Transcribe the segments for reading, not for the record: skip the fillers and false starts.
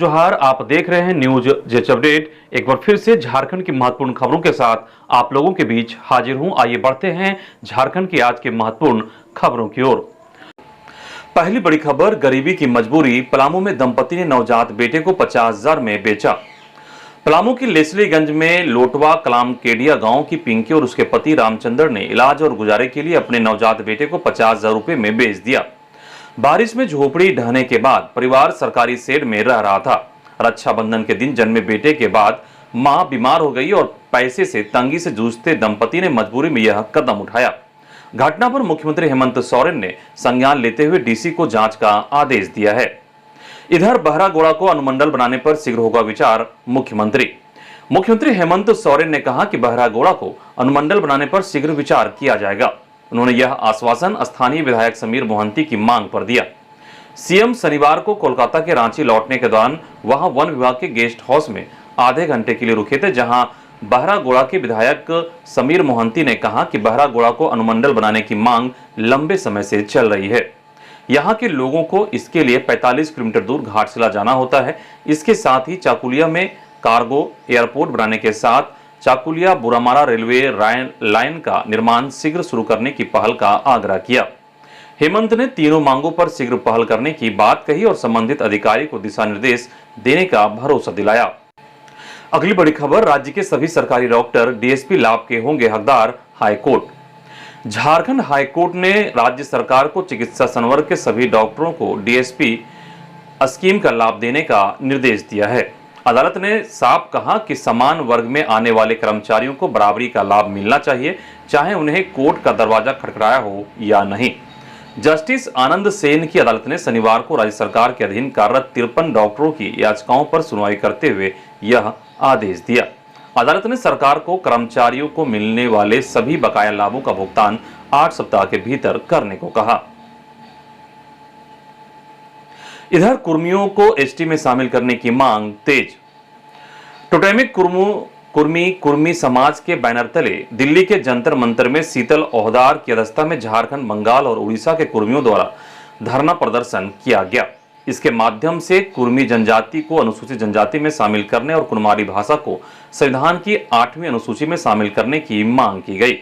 जोहार, आप देख रहे हैं न्यूज जच अपडेट। एक बार फिर से झारखंड की महत्वपूर्ण खबरों के साथ आप लोगों के बीच हाजिर हूं। आइए बढ़ते हैं झारखंड की आज की महत्वपूर्ण खबरों की ओर। पहली बड़ी खबर, गरीबी की मजबूरी, पलामू में दंपति ने नवजात बेटे को 50,000 में बेचा। पलामू की लेसलीगंज में लोटवा कलाम केडिया गांव की पिंकी और उसके पति रामचंद्र ने इलाज और गुजारे के लिए अपने नवजात बेटे को 50,000 रुपए में बेच दिया। बारिश में झोपड़ी ढहने के बाद परिवार सरकारी शेड में रह रहा था। रक्षाबंधन के दिन जन्मे बेटे के बाद मां बीमार हो गई और पैसे से तंगी से जूझते दंपति ने मजबूरी में यह कदम उठाया। घटना पर मुख्यमंत्री हेमंत सोरेन ने संज्ञान लेते हुए डीसी को जांच का आदेश दिया है। इधर बहरागोड़ा को अनुमंडल बनाने पर शीघ्र होगा विचार। मुख्यमंत्री हेमंत सोरेन ने कहा कि बहरागोड़ा को अनुमंडल बनाने पर शीघ्र विचार किया जाएगा। उन्होंने यह आश्वासन स्थानीय विधायक समीर मोहंती की मांग पर दिया। सीएम शनिवार को कोलकाता के रांची लौटने के दौरान वहां वन विभाग के गेस्ट हाउस में आधे घंटे के लिए रुके थे, जहां बहरागोड़ा के विधायक समीर मोहंती ने कहा कि बहरागोड़ा को अनुमंडल बनाने की मांग लंबे समय से चल रही है। यहां के लोगों को इसके लिए 45 किलोमीटर दूर घाटशिला जाना होता है। इसके साथ ही चाकुलिया में कार्गो एयरपोर्ट बनाने के साथ चाकुलिया बुरामारा रेलवे लाइन का निर्माण शीघ्र शुरू करने की पहल का आग्रह किया। हेमंत ने तीनों मांगों पर शीघ्र पहल करने की बात कही और संबंधित अधिकारी को दिशा निर्देश देने का भरोसा दिलाया। अगली बड़ी खबर, राज्य के सभी सरकारी डॉक्टर डीएसपी लाभ के होंगे हकदार। हाईकोर्ट। झारखंड हाईकोर्ट ने राज्य सरकार को चिकित्सा संवर्ग के सभी डॉक्टरों को डीएसपी स्कीम का लाभ देने का निर्देश दिया है। अदालत ने साफ कहा कि समान वर्ग में आने वाले कर्मचारियों को बराबरी का लाभ मिलना चाहिए, चाहे उन्हें कोर्ट का दरवाजा खटखटाया हो या नहीं। जस्टिस आनंद सेन की अदालत ने शनिवार को राज्य सरकार के अधीन कार्यरत 53 डॉक्टरों की याचिकाओं पर सुनवाई करते हुए यह आदेश दिया। अदालत ने सरकार को कर्मचारियों को मिलने वाले सभी बकाया लाभों का भुगतान 8 सप्ताह के भीतर करने को कहा। इधर कुर्मियों को एसटी में शामिल करने की मांग तेज। टोटेमिक कुर्मी समाज के बैनर तले दिल्ली के जंतर मंतर में शीतल ओहदार की अध्यक्षता में झारखंड, बंगाल और उड़ीसा के कुर्मियों द्वारा धरना प्रदर्शन किया गया। इसके माध्यम से कुर्मी जनजाति को अनुसूचित जनजाति में शामिल करने और कुमारी भाषा को संविधान की 8वीं अनुसूची में शामिल करने की मांग की गई।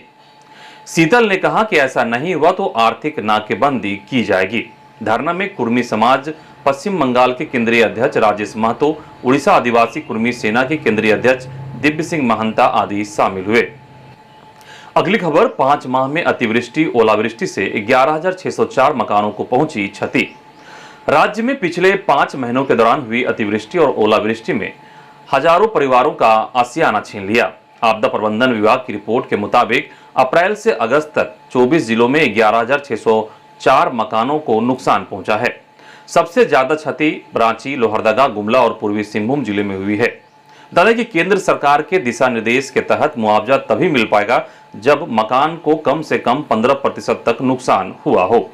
शीतल ने कहा कि ऐसा नहीं हुआ तो आर्थिक नाकेबंदी की जाएगी। धरना में कुर्मी समाज, पश्चिम बंगाल के केंद्रीय अध्यक्ष राजेश महतो, उड़ीसा आदिवासी कुर्मी सेना के केंद्रीय अध्यक्ष दिव्य सिंह महंता आदि शामिल हुए। अगली खबर, 5 माह में अतिवृष्टि ओलावृष्टि से 11,604 मकानों को पहुंची क्षति। राज्य में पिछले 5 महीनों के दौरान हुई अतिवृष्टि और ओलावृष्टि में हजारों परिवारों का आशियाना छीन लिया। आपदा प्रबंधन विभाग की रिपोर्ट के मुताबिक अप्रैल से अगस्त तक 24 जिलों में 11,604 मकानों को नुकसान पहुंचा है। सबसे ज्यादा क्षति रांची, लोहरदगा, गुमला और पूर्वी सिंहभूम जिले में हुई है। बता दें कि केंद्र सरकार के दिशा निर्देश के तहत मुआवजा तभी मिल पाएगा जब मकान को कम से कम 15% तक नुकसान हुआ हो।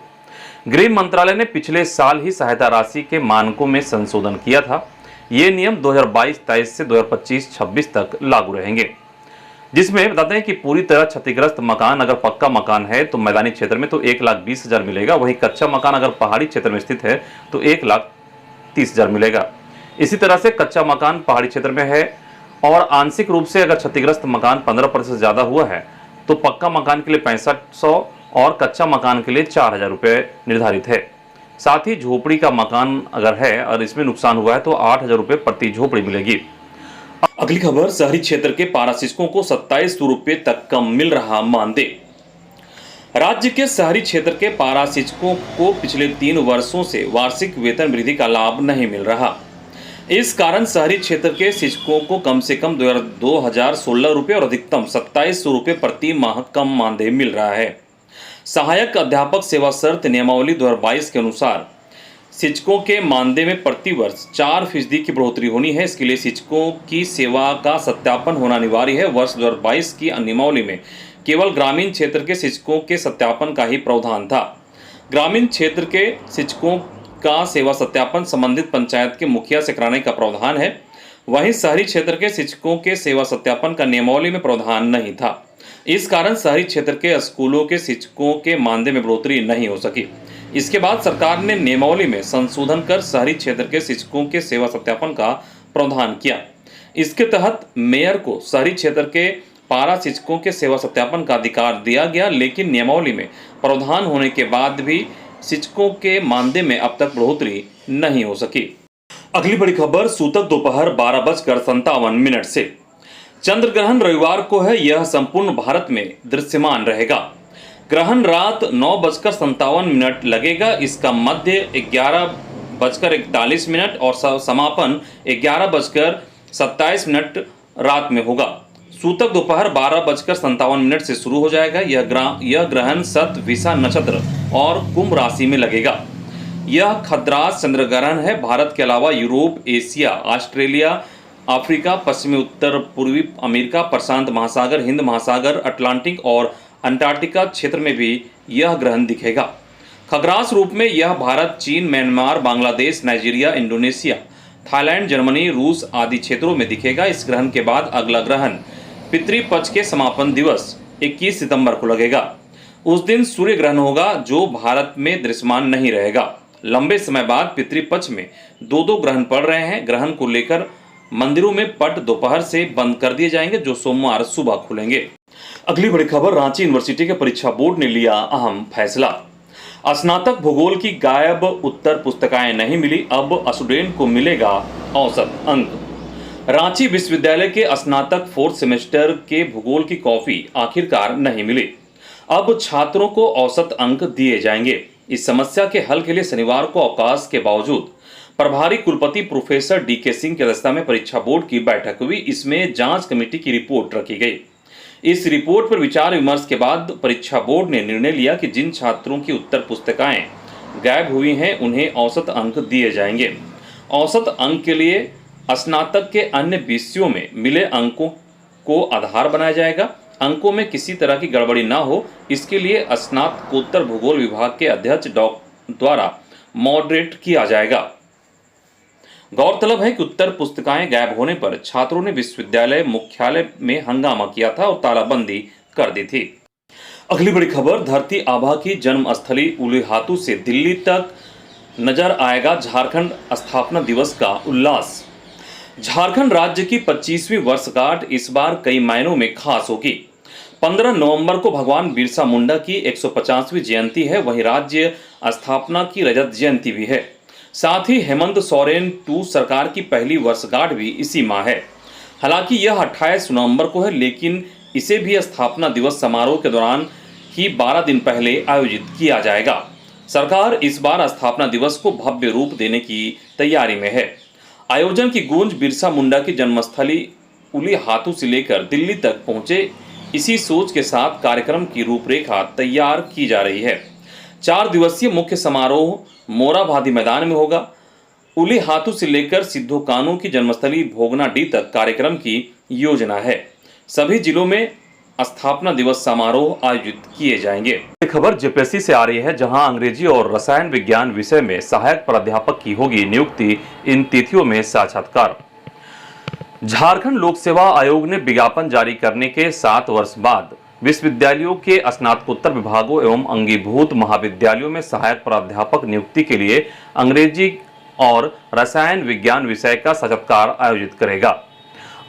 गृह मंत्रालय ने पिछले साल ही सहायता राशि के मानकों में संशोधन किया था। ये नियम 2022-23 से 2025-26 तक लागू रहेंगे, जिसमें बताते हैं कि पूरी तरह क्षतिग्रस्त मकान अगर पक्का मकान है तो मैदानी क्षेत्र में तो 1,20,000 मिलेगा। वहीं कच्चा मकान अगर पहाड़ी क्षेत्र में स्थित है तो 1,30,000 मिलेगा। इसी तरह से कच्चा मकान पहाड़ी क्षेत्र में है और आंशिक रूप से अगर क्षतिग्रस्त मकान 15% ज्यादा हुआ है तो पक्का मकान के लिए 6500 और कच्चा मकान के लिए 4,000 रुपए निर्धारित है। साथ ही झोपड़ी का मकान अगर है और इसमें नुकसान हुआ है तो 8,000 रुपए प्रति झोपड़ी मिलेगी। अगली खबर, शहरी क्षेत्र के पारा शिक्षकों को 2700 रुपए तक कम मिल रहा मानदेय। राज्य के शहरी क्षेत्र के पारा शिक्षकों को पिछले 3 वर्षों से वार्षिक वेतन वृद्धि का लाभ नहीं मिल रहा। इस कारण शहरी क्षेत्र के शिक्षकों को कम से कम 2,016 रुपए और अधिकतम 2700 रुपए प्रति माह कम मानदेय मिल रहा है। सहायक अध्यापक सेवा शर्त नियमावली 2022 के अनुसार शिक्षकों के मानदेय में प्रति वर्ष 4% की बढ़ोतरी होनी है। इसके लिए शिक्षकों की सेवा का सत्यापन होना अनिवार्य है। वर्ष 2022 की नियमावली में केवल ग्रामीण क्षेत्र के शिक्षकों के सत्यापन का ही प्रावधान था। ग्रामीण क्षेत्र के शिक्षकों का सेवा सत्यापन संबंधित पंचायत के मुखिया से कराने का प्रावधान है। वहीं शहरी क्षेत्र के शिक्षकों के सेवा सत्यापन का नियमावली में प्रावधान नहीं था। इस कारण शहरी क्षेत्र के स्कूलों के शिक्षकों के मानदेय में बढ़ोतरी नहीं हो सकी। इसके बाद सरकार ने नियमावली में संशोधन कर शहरी क्षेत्र के शिक्षकों के सेवा सत्यापन का प्रावधान किया। इसके तहत मेयर को शहरी क्षेत्र के पारा शिक्षकों के सेवा सत्यापन का अधिकार दिया गया, लेकिन नियमावली में प्रावधान होने के बाद भी शिक्षकों के मानदेय में अब तक बढ़ोतरी नहीं हो सकी। अगली बड़ी खबर सूतक दोपहर 12:57 से। चंद्र ग्रहण रविवार को है। यह संपूर्ण भारत में दृश्यमान रहेगा। ग्रहण रात 9:57 लगेगा। इसका मध्य 11:41 और समापन 11:27 रात में होगा। सूतक दोपहर 12:57 से शुरू हो जाएगा। यह ग्रहण शतभिषा नक्षत्र और कुंभ राशि में लगेगा। यह खद्रास चंद्र ग्रहण है। भारत के अलावा यूरोप, एशिया, ऑस्ट्रेलिया, अफ्रीका, पश्चिमी उत्तर पूर्वी अमेरिका, प्रशांत महासागर, हिंद महासागर, अटलांटिक और अंटार्कटिका क्षेत्र में भी यह ग्रहण दिखेगा। खग्रास रूप में यह भारत, चीन, Myanmar, Bangladesh, Nigeria, Indonesia, Thailand, Germany, रूस आदि क्षेत्रों में दिखेगा। इस ग्रहण के बाद अगला ग्रहण पितृपक्ष के समापन दिवस 21 सितंबर को लगेगा। उस दिन सूर्य ग्रहण होगा जो भारत में दृश्यमान नहीं रहेगा। लंबे समय बाद पितृपक्ष में दो ग्रहण पड़ रहे हैं। ग्रहण को लेकर मंदिरों में पट दोपहर से बंद कर दिए जाएंगे, जो सोमवार सुबह खुलेंगे। अगली बड़ी खबर, रांची यूनिवर्सिटी के परीक्षा बोर्ड ने लिया अहम फैसला। स्नातक भूगोल की गायब उत्तर पुस्तिकाएं नहीं मिली, अब स्टूडेंट को मिलेगा औसत अंक। रांची विश्वविद्यालय के स्नातक 4th सेमेस्टर के भूगोल की कॉपी आखिरकार नहीं मिली। अब छात्रों को औसत अंक दिए जाएंगे। इस समस्या के हल के लिए शनिवार को अवकाश के बावजूद प्रभारी कुलपति प्रोफेसर DK सिंह की अध्यक्षता में परीक्षा बोर्ड की बैठक हुई। इसमें जांच कमेटी की रिपोर्ट रखी गई। इस रिपोर्ट पर विचार विमर्श के बाद परीक्षा बोर्ड ने निर्णय लिया कि जिन छात्रों की उत्तर पुस्तिकाएं गायब हुई हैं उन्हें औसत अंक दिए जाएंगे। औसत अंक के लिए स्नातक के अन्य विषयों में मिले अंकों को आधार बनाया जाएगा। अंकों में किसी तरह की गड़बड़ी ना हो, इसके लिए स्नातकोत्तर भूगोल विभाग के अध्यक्ष द्वारा मॉडरेट किया जाएगा। गौरतलब है कि उत्तर पुस्तिकाएं गायब होने पर छात्रों ने विश्वविद्यालय मुख्यालय में हंगामा किया था और तालाबंदी कर दी थी। अगली बड़ी खबर, धरती आभा की जन्मस्थली उलीहातू से दिल्ली तक नजर आएगा झारखंड स्थापना दिवस का उल्लास। झारखंड राज्य की 25वीं वर्षगांठ इस बार कई मायनों में खास होगी। 15 नवंबर को भगवान बिरसा मुंडा की 150वीं जयंती है। वहीं राज्य स्थापना की रजत जयंती भी है। साथ ही हेमंत सोरेन 2 सरकार की पहली वर्षगांठ भी इसी माह है। हालांकि यह 28 नवंबर को है, लेकिन इसे भी स्थापना दिवस समारोह के दौरान ही 12 दिन पहले आयोजित किया जाएगा। सरकार इस बार स्थापना दिवस को भव्य रूप देने की तैयारी में है। आयोजन की गूंज बिरसा मुंडा की जन्मस्थली उलीहातू से लेकर दिल्ली तक पहुंचे, इसी सोच के साथ कार्यक्रम की रूपरेखा तैयार की जा रही है। 4 दिवसीय मुख्य समारोह मोराबादी मैदान में होगा। उलीहातू से लेकर सिद्धो कान्हू की जन्मस्थली भोगनाडीह तक कार्यक्रम की योजना है। सभी जिलों में स्थापना दिवस समारोह आयोजित किए जाएंगे। खबर जेपीएससी से आ रही है, जहां अंग्रेजी और रसायन विज्ञान विषय में सहायक प्राध्यापक की होगी नियुक्ति। इन तिथियों में साक्षात्कार। झारखंड लोक सेवा आयोग ने विज्ञापन जारी करने के 7 वर्ष बाद विश्वविद्यालयों के स्नातकोत्तर विभागों एवं अंगीभूत महाविद्यालयों में सहायक प्राध्यापक नियुक्ति के लिए अंग्रेजी और रसायन विज्ञान विषय का साक्षात्कार आयोजित करेगा।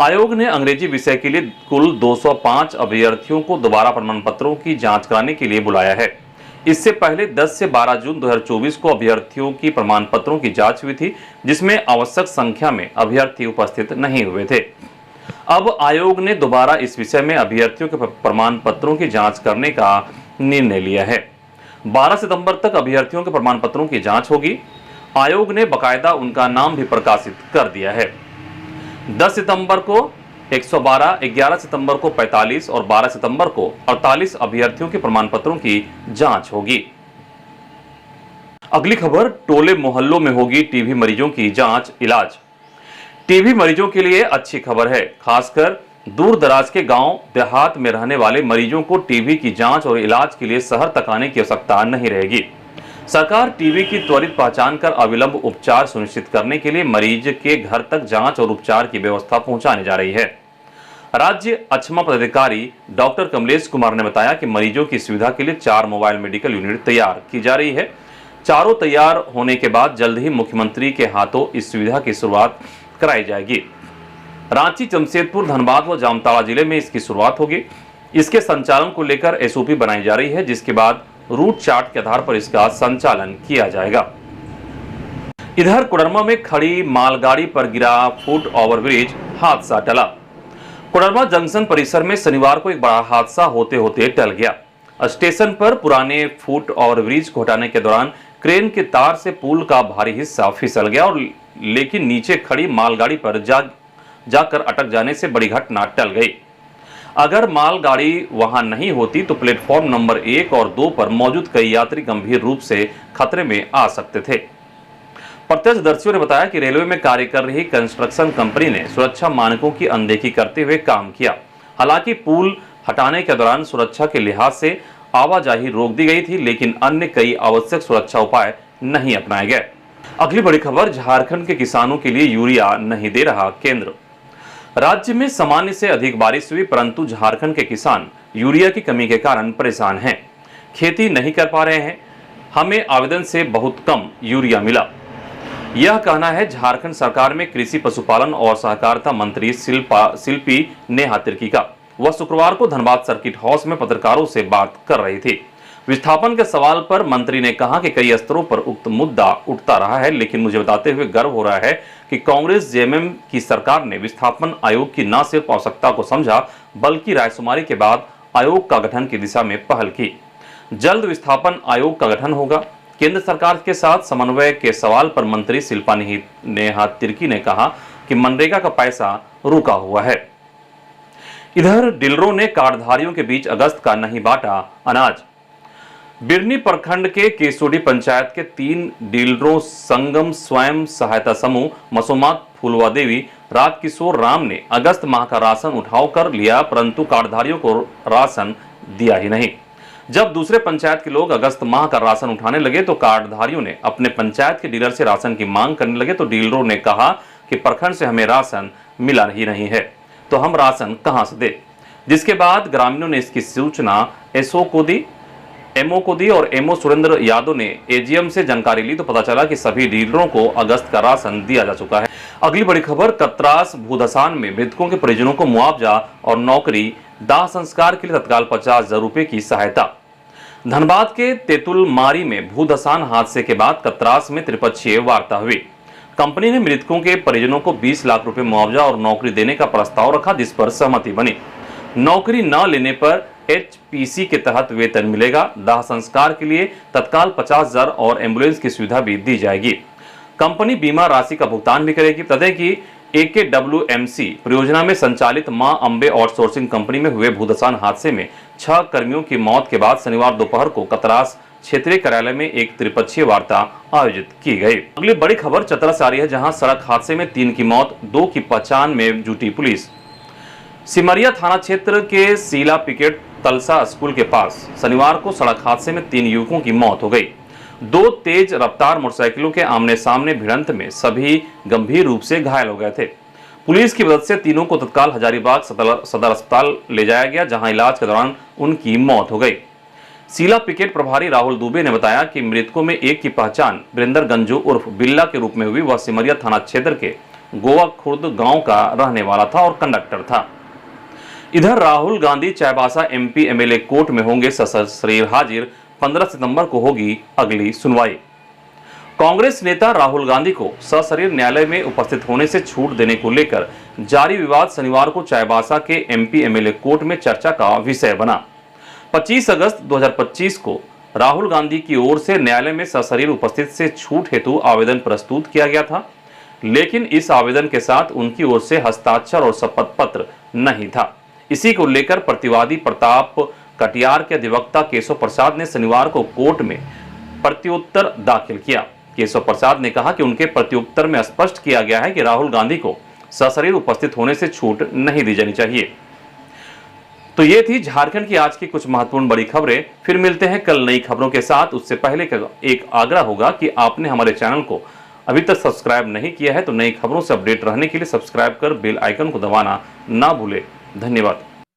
आयोग ने अंग्रेजी विषय के लिए कुल 205 अभ्यर्थियों को दोबारा प्रमाण पत्रों की जांच कराने के लिए बुलाया है। इससे पहले 10 से 12 जून 2024 को अभ्यर्थियों की प्रमाण पत्रों की जांच हुई थी, जिसमें आवश्यक संख्या में अभ्यर्थी उपस्थित नहीं हुए थे। अब आयोग ने दोबारा इस विषय में अभ्यर्थियों के प्रमाण पत्रों की जांच करने का निर्णय लिया है। 12 सितंबर तक अभ्यर्थियों के प्रमाण पत्रों की जांच होगी। आयोग ने बकायदा उनका नाम भी प्रकाशित कर दिया है। 10 सितंबर को 112, 11 सितंबर को 45 और 12 सितंबर को 48 अभ्यर्थियों के प्रमाण पत्रों की जांच होगी। अगली खबर, टोले मोहल्लों में होगी टीबी मरीजों की जांच इलाज। टीबी मरीजों के लिए अच्छी खबर है। खासकर दूर दराज के गांव देहात में रहने वाले मरीजों को टीबी की जांच और इलाज के लिए शहर तक आने की आवश्यकता नहीं रहेगी। सरकार टीबी की त्वरित पहचान कर अविलंब उपचार सुनिश्चित करने के लिए मरीज के घर तक जांच और उपचार की व्यवस्था पहुंचाने जा रही है। राज्य अक्षमा पदाधिकारी डॉक्टर कमलेश कुमार ने बताया कि मरीजों की सुविधा के लिए 4 मोबाइल मेडिकल यूनिट तैयार की जा रही है। चारों तैयार होने के बाद जल्द ही मुख्यमंत्री के हाथों इस सुविधा की शुरुआत कराई जाएगी। रांची, जमशेदपुर, धनबाद व जामताड़ा जिले में इसकी शुरुआत होगी। इसके संचालन को लेकर एसओपी बनाई जा रही है, जिसके बाद रूट चार्ट के आधार पर इसका संचालन किया जाएगा। इधर कोडरमा में खड़ी मालगाड़ी पर गिरा फुट ओवरब्रिज, हादसा टला। कोडरमा जंक्शन परिसर में शनिवार को एक बड़ा हादसा होते होते टल गया। स्टेशन पर पुराने फुट ओवरब्रिज को हटाने के दौरान क्रेन के तार से पुल का भारी हिस्सा फिसल गया और लेकिन नीचे खड़ी मालगाड़ी पर जाकर अटक जाने से बड़ी घटना टल गई। अगर मालगाड़ी वहां नहीं होती तो प्लेटफॉर्म नंबर 1 और 2 पर मौजूद कई यात्री गंभीर रूप से खतरे में आ सकते थे। प्रत्यक्षदर्शियों ने बताया कि रेलवे में कार्य कर रही कंस्ट्रक्शन कंपनी ने सुरक्षा मानकों की अनदेखी करते हुए काम किया। हालांकि पुल हटाने के दौरान सुरक्षा के लिहाज से आवाजाही रोक दी गई थी, लेकिन अन्य कई आवश्यक सुरक्षा उपाय नहीं अपनाए गए। अगली बड़ी खबर, झारखंड के किसानों के लिए यूरिया नहीं दे रहा केंद्र। राज्य में सामान्य से अधिक बारिश हुई, परंतु झारखंड के किसान यूरिया की कमी के कारण परेशान हैं। खेती नहीं कर पा रहे हैं। हमें आवेदन से बहुत कम यूरिया मिला, यह कहना है झारखंड सरकार में कृषि, पशुपालन और सहकारिता मंत्री शिल्पी नेहा तिर्की का। वह शुक्रवार को धनबाद सर्किट हाउस में पत्रकारों से बात कर रही थी। विस्थापन के सवाल पर मंत्री ने कहा कि कई स्तरों पर उक्त मुद्दा उठता रहा है, लेकिन मुझे बताते हुए गर्व हो रहा है कि कांग्रेस जेएमएम की सरकार ने विस्थापन आयोग की न सिर्फ आवश्यकता को समझा, बल्कि रायशुमारी के बाद आयोग का गठन की दिशा में पहल की। जल्द विस्थापन आयोग का गठन होगा। केंद्र सरकार के साथ समन्वय के सवाल पर मंत्री शिल्पी नेहा तिर्की ने कहा कि मनरेगा का पैसा रुका हुआ है। इधर डीलरों ने कार्डधारियों के बीच अगस्त का नहीं बांटा अनाज। बिरनी प्रखंड के केसोडी पंचायत के 3 डीलरों संगम स्वयं सहायता समूह, मसोमात फुलवा देवी, राजकिशोर राम ने अगस्त माह का राशन उठाव कर लिया, परंतु कार्डधारियों को राशन दिया ही नहीं। जब दूसरे पंचायत के लोग अगस्त माह का राशन उठाने लगे तो कार्डधारियों ने अपने पंचायत के डीलर से राशन की मांग करने लगे, तो डीलरों ने कहा कि प्रखंड से हमें राशन मिला ही नहीं है, तो हम राशन कहां से दे। जिसके बाद ग्रामीणों ने इसकी सूचना एसओ को दी, एमओ को दी और एमओ सुरेंद्र यादव ने एजीएम से जानकारी ली तो पता चला कि सभी डीलरों को अगस्त का राशन दिया जा चुका है। अगली बड़ी खबर, कतरास भूधसान में मृतकों के परिजनों को मुआवजा और नौकरी, दाह संस्कार के लिए तत्काल 50,000 रुपए की सहायता। धनबाद के तेतुलमारी में भूधसान हादसे के बाद कतरास में त्रिपक्षीय वार्ता हुई। कंपनी ने मृतकों के परिजनों को 20 लाख रुपए मुआवजा और नौकरी देने का प्रस्ताव रखा, जिस पर सहमति बनी। नौकरी न लेने पर एचपीसी के तहत वेतन मिलेगा। दाह संस्कार के लिए तत्काल 50,000 और एम्बुलेंस की सुविधा भी दी जाएगी। कंपनी बीमा राशि का भुगतान भी करेगी। बता दें कि AKWMC परियोजना में संचालित मां अंबे आउटसोर्सिंग कंपनी में हुए भूधसान हादसे में 6 कर्मियों की मौत के बाद शनिवार दोपहर को कतरास क्षेत्रीय कार्यालय में एक त्रिपक्षीय वार्ता आयोजित की गई। अगली बड़ी खबर चतरा से आ रही है, जहां सड़क हादसे में 3 की मौत, 2 की पहचान में जुटी पुलिस। सिमरिया थाना क्षेत्र के सीला पिकेट तलसा स्कूल के पास शनिवार को सड़क हादसे में 3 युवकों की मौत हो गई। 2 तेज रफ्तार मोटरसाइकिलों के आमने सामने भिड़ंत में सभी गंभीर रूप से घायल हो गए थे। पुलिस की मदद से तीनों को तत्काल हजारीबाग सदर अस्पताल ले जाया गया, जहां इलाज के दौरान उनकी मौत हो गई। सीला पिकेट प्रभारी राहुल दुबे ने बताया कि मृतकों में एक की पहचान वीरेंद्र गंजू उर्फ बिल्ला के रूप में हुई। वह सिमरिया थाना क्षेत्र के गोवा खुर्द गांव का रहने वाला था और कंडक्टर था। इधर Rahul Gandhi Chaibasa MP MLA court में होंगे सशरीर हाजिर। 15 सितंबर को होगी अगली सुनवाई। कांग्रेस नेता राहुल गांधी को सशरीर न्यायालय में उपस्थित होने से छूट देने को लेकर जारी विवाद शनिवार को चाईबासा के MP MLA कोर्ट में चर्चा का विषय बना। 25 अगस्त 2025 को राहुल गांधी की ओर से न्यायालय में सशरीर उपस्थित से छूट हेतु आवेदन प्रस्तुत किया गया था, लेकिन इस आवेदन के साथ उनकी ओर से हस्ताक्षर और शपथ पत्र नहीं था। इसी को लेकर प्रतिवादी प्रताप कटियार के अधिवक्ता केशव प्रसाद ने शनिवार को कोर्ट में प्रत्युत्तर दाखिल किया। केशव प्रसाद ने कहा कि उनके प्रत्युत्तर में स्पष्ट किया गया है कि राहुल गांधी को सशरीर उपस्थित होने से छूट नहीं दी जानी चाहिए। तो ये थी झारखंड की आज की कुछ महत्वपूर्ण बड़ी खबरें। फिर मिलते हैं कल नई खबरों के साथ। उससे पहले एक आग्रह होगा कि आपने हमारे चैनल को अभी तक सब्सक्राइब नहीं किया है तो नई खबरों से अपडेट रहने के लिए सब्सक्राइब कर बेल आइकन को दबाना ना भूले। धन्यवाद।